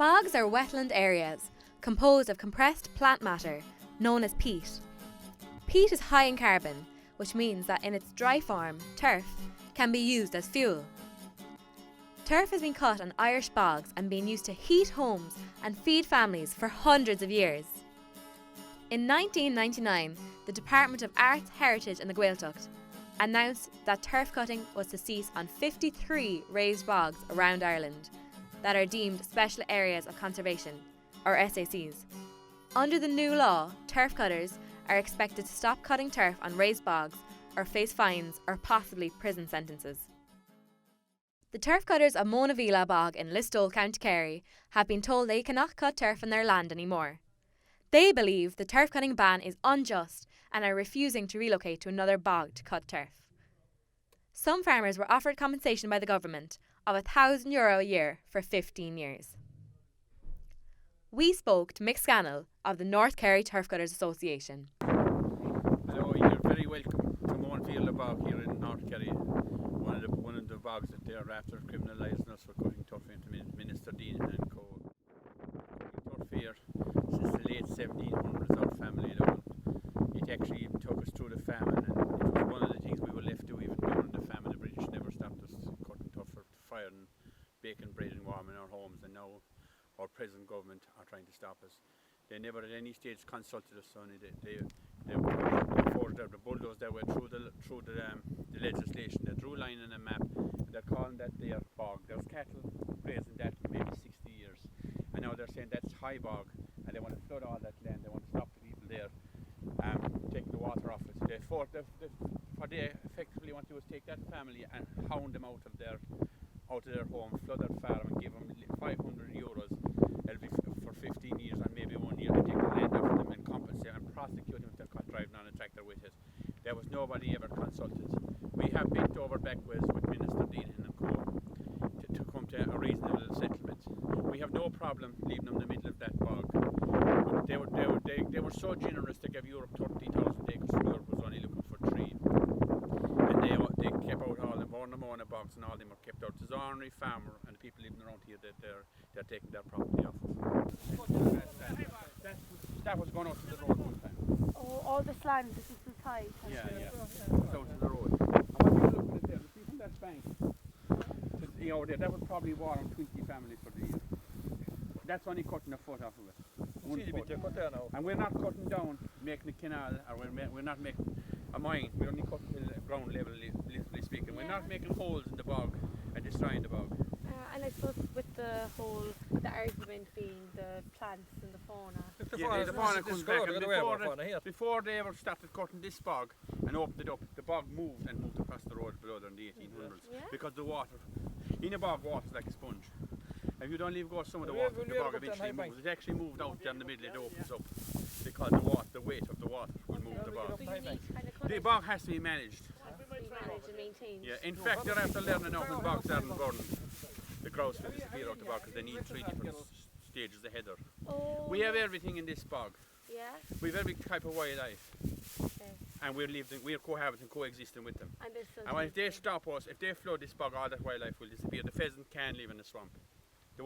Bogs are wetland areas composed of compressed plant matter known as peat. Peat is high in carbon, which means that in its dry form, turf can be used as fuel. Turf has been cut on Irish bogs and been used to heat homes and feed families for hundreds of years. In 1999, the Department of Arts, Heritage and the Gaeltacht announced that turf cutting was to cease on 53 raised bogs around Ireland that are deemed Special Areas of Conservation, or SACs. Under the new law, turf cutters are expected to stop cutting turf on raised bogs or face fines or possibly prison sentences. The turf cutters of Mona Vila Bog in Listowel, County Kerry, have been told they cannot cut turf on their land anymore. They believe the turf cutting ban is unjust and are refusing to relocate to another bog to cut turf. Some farmers were offered compensation by the government of €1,000 a year for 15 years. We spoke to Mick Scannell of the North Kerry Turf Cutters Association. Hello, you're very welcome to Moanfield Bog here in North Kerry. One of the bogs that they are after criminalising us for cutting turf into Minister Dean and co. Turf here since the late 1700s, our family alone. It actually even took us through the famine, and it was one of the things we were left to even during the famine. The British never stopped us cutting turf for fire and baking bread and warm in our homes, and now our present government are trying to stop us. They never at any stage consulted us on it. They forged out the bulldoze their way through the legislation. They drew a line on a map, and they're calling that their bog. There's cattle grazing that for maybe 60 years, and now they're saying that's high bog, and they want to flood all that land. They want to stop the people there taking the water off it. They effectively want to do is take that family and hound them out of their home, flood their farm, and give them €500. It'll be for 15 years and maybe 1 year. They take the land off them and compensate and prosecute them if they're caught driving on a tractor with it. There was nobody ever consulted. We have bent over backwards with Minister Dean and co to come to a reasonable settlement. We have no problem leaving them in the middle of that bog. They were so generous to give Europe 30,000 acres. Europe was only looking for 3. And they kept out all the Mona bogs, and all them are kept out. There's ordinary farmer and the people living around here that they're taking their property off of. That was going out to the road one time. Oh, all this land, this is the tide. Yeah. It's out to the road. And what you're looking at there, the people that bank, that would probably warm 20 families for the year. That's only cutting a foot off of it. 1 foot. And we're not cutting down, making a canal, or we're not making a mine. We're only cutting to the ground level, literally speaking. We're not making holes in the bog and destroying the bog. And I suppose with the argument being the plants and the fauna. The fauna comes back, and before they ever started cutting this bog and opened it up, the bog moved across the road below there in the 1800s. Yeah. Because the water, in a bog, water's like a sponge. If you don't leave go some of the water, the bog eventually moves. It actually moved out down the middle, it opens up because the weight of the water will move the bog. The bog has to be managed. And maintained. Yeah, in fact, you're after learning now when bogs aren't burned. The grouse will disappear out the bog because they need 3 different stages of heather. Oh, We have everything in this bog. Yeah. We have every type of wildlife. Okay. And we're cohabiting, coexisting with them. And if they stop us, if they flood this bog, all that wildlife will disappear. The pheasant can't live in the swamp. The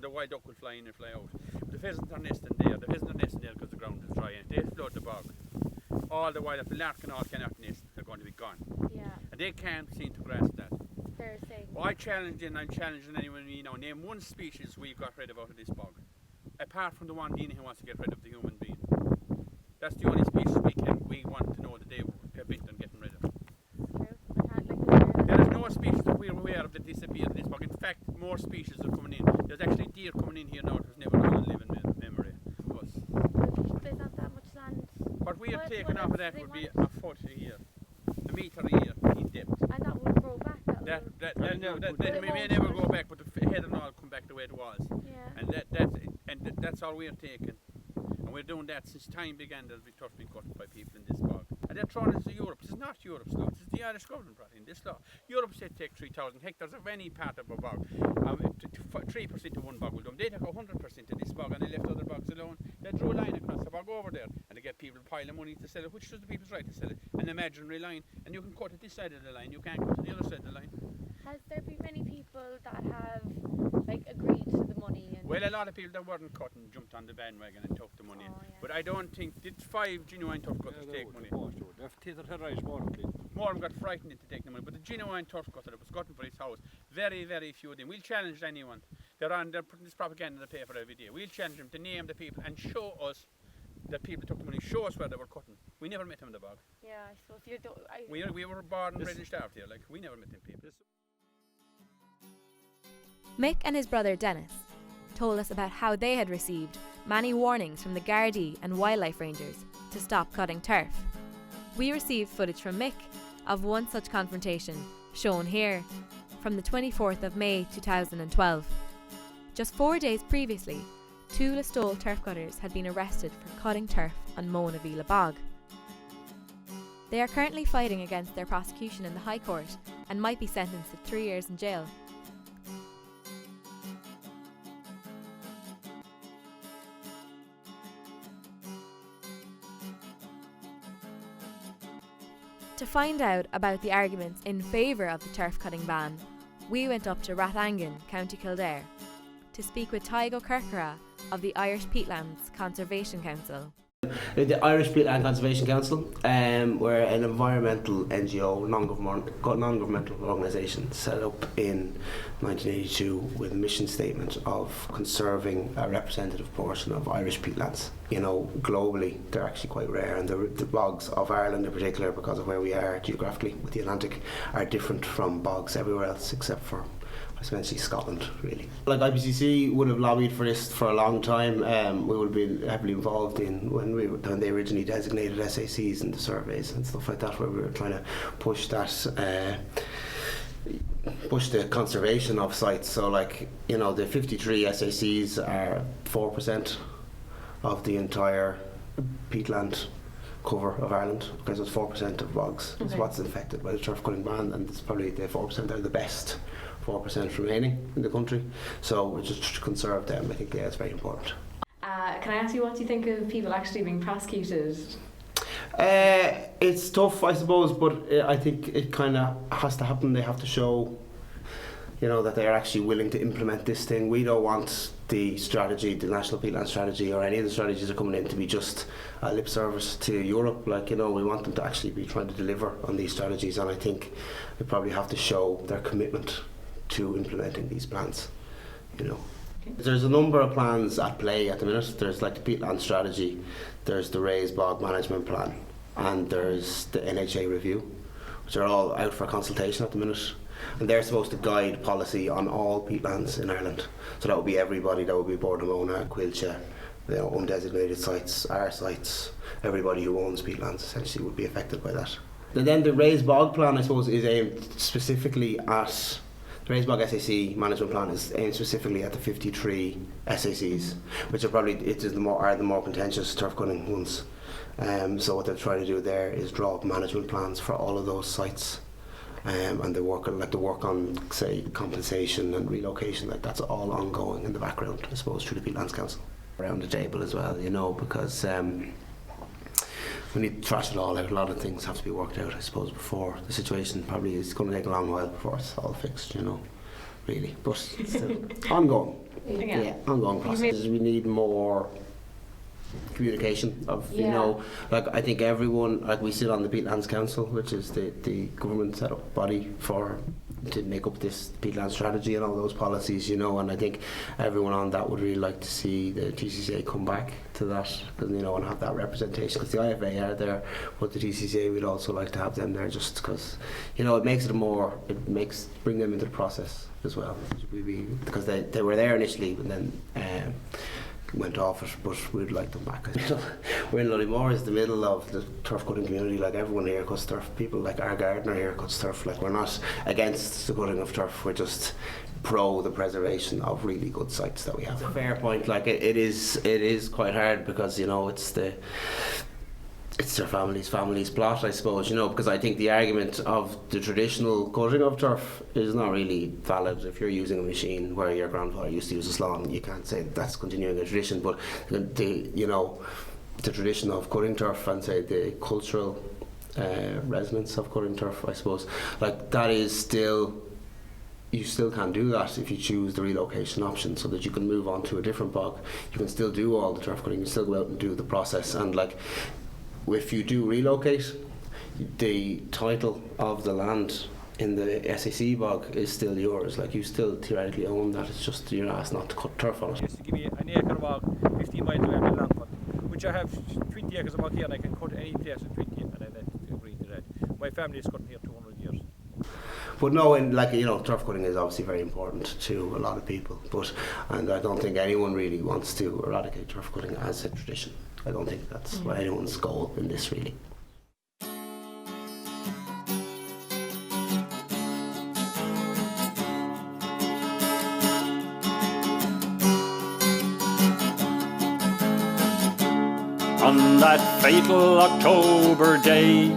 wild duck will fly in and fly out. But the pheasants are nesting there. The pheasants are nesting there because the ground is dry. And if they flood the bog, all the wildlife, the lark and all cannot nest. They're going to be gone. Yeah. And they can't seem to grasp that. They're saying. Well, I'm challenging anyone you know. Name one species we've got rid of out of this bog. Apart from the one Dina who wants to get rid of the human being. That's the only species we want to know that they're bent on getting rid of. There is no species that we're aware of that disappeared in this bog. In fact, more species are coming in. There's actually deer coming in here now that was never on a living memory of us. There's not that much land. What we have taken off of that would be a foot a year. A metre a year in depth. And that will grow back. That may never go back, but the head and all come back the way it was. Yeah. And that's all we are taking. And we're doing that since time began. There's been turf being cut by people in this bog. And they're throwing it to Europe. This is not Europe's law. This is the Irish government brought in this law. Europe said take 3,000 hectares of any part of a bog. 3% of one bog will do. They took 100% of this bog and they left other bogs alone. They drew a line across the bog over there and they get people a pile of money to sell it, which is the people's right to sell it. An imaginary line. And you can cut it this side of the line. You can't cut it the other side of the line. Has there been many people that have like agreed to the money? And Well, a lot of people that weren't cutting jumped on the bandwagon and took the money. Oh, yeah. But I don't think, did 5 genuine turf cutters take money? More of them got frightened into taking the money. But the genuine turf cutter that was cutting for his house, very, very few of them. We'll challenge anyone. They're putting this propaganda in the paper every day. We'll challenge them to name the people and show us the people that took the money. Show us where they were cutting. We never met them in the bog. yeah, I suppose you don't. We were born and bred and starved here. Like, we never met them people. Mick and his brother Dennis told us about how they had received many warnings from the Gardaí and wildlife rangers to stop cutting turf. We received footage from Mick of one such confrontation, shown here, from the 24th of May 2012. Just 4 days previously, 2 Listowel turf cutters had been arrested for cutting turf on Mona Vila Bog. They are currently fighting against their prosecution in the High Court and might be sentenced to 3 years in jail. To find out about the arguments in favour of the turf cutting ban, we went up to Rathangan, County Kildare, to speak with Tygo Kirkara of the Irish Peatlands Conservation Council. The Irish Peatland Conservation Council, we're an environmental NGO, non-governmental organisation set up in 1982 with a mission statement of conserving a representative portion of Irish peatlands. You know, globally they're actually quite rare, and the bogs of Ireland in particular, because of where we are geographically with the Atlantic, are different from bogs everywhere else except for essentially Scotland, really. Like, IPCC would have lobbied for this for a long time. We would have been heavily involved in when they originally designated SACs and the surveys and stuff like that, where we were trying to push that, push the conservation of sites. So, like, you know, the 53 SACs are 4% of the entire peatland cover of Ireland, because it's 4% of bogs is what's affected by the turf cutting ban, and it's probably the 4% are the best 4% remaining in the country. So just to conserve them, I think it's very important. Can I ask you, what do you think of people actually being prosecuted? It's tough, I suppose, but I think it kind of has to happen. They have to show, you know, that they are actually willing to implement this thing. We don't want the strategy, the National Peatland Strategy, or any of the strategies that are coming in to be just a lip service to Europe. Like, you know, we want them to actually be trying to deliver on these strategies, and I think they probably have to show their commitment to implementing these plans, you know. Okay. There's a number of plans at play at the minute. There's like the Peatland Strategy, there's the Raised Bog Management Plan, and there's the NHA Review, which are all out for consultation at the minute. And they're supposed to guide policy on all peatlands in Ireland. So that would be everybody, that would be Bordamona, Quilcha, you know, undesignated sites, our sites, everybody who owns peatlands essentially would be affected by that. And then the Raised Bog Plan, I suppose, is aimed specifically at, the Raised Bog SAC management plan is aimed specifically at the 53 SACs, which are probably the more contentious turf cutting ones. So what they're trying to do there is draw up management plans for all of those sites. And the work on, say, compensation and relocation, like that's all ongoing in the background, I suppose, through the Peatlands Council. Around the table as well, you know, because we need to thrash it all out. A lot of things have to be worked out, I suppose, before the situation probably is going to take a long while before it's all fixed, you know, really. But it's still ongoing. Yeah, ongoing processes. We need more communication of, you know, like, I think everyone, like, we sit on the Peatlands Council, which is the government set up body to make up this peatland strategy and all those policies, you know, and I think everyone on that would really like to see the TCCA come back to that, because, you know, and have that representation, because the IFA are there, but the TCCA we'd also like to have them there, just because, you know, bring them into the process as well, because they were there initially, and then went off it, but we'd like them back. We're in Lullymore, is the middle of the turf cutting community. Like, everyone here cuts turf. People like our gardener here cuts turf. Like, we're not against the cutting of turf, we're just pro the preservation of really good sites that we have. It's a fair point. Like, it is quite hard, because, you know, it's their family's plot, I suppose, you know, because I think the argument of the traditional cutting of turf is not really valid. If you're using a machine where your grandfather used to use a slan, you can't say that's continuing a tradition. But the tradition of cutting turf, and say the cultural resonance of cutting turf, I suppose, like, that is still you still can do that if you choose the relocation option, so that you can move on to a different bog. You can still do all the turf cutting, you can still go out and do the process, and like if you do relocate, the title of the land in the SAC bog is still yours. Like you still theoretically own that, it's just you're asked not to cut turf on it. Just to give me an acre bog 15 miles away from Longford, which I have 20 acres about here, and I can cut any place in 20, and I agree to that. My family is cutting here 200 years. But no, and like turf cutting is obviously very important to a lot of people. And I don't think anyone really wants to eradicate turf cutting as a tradition. I don't think that's what anyone's goal in this really. On that fatal October day,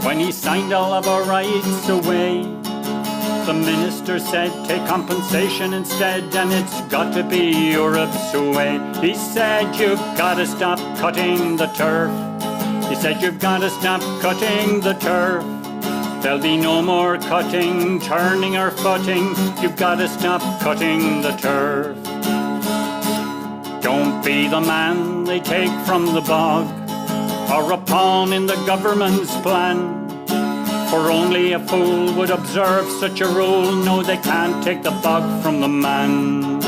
when he signed all of our rights away, the minister said take compensation instead, and it's got to be Europe's way. He said you've got to stop cutting the turf. He said you've got to stop cutting the turf. There'll be no more cutting, turning or footing. You've got to stop cutting the turf. Don't be the man they take from the bog, or a pawn in the government's plan. For only a fool would observe such a rule. No, they can't take the bog from the man.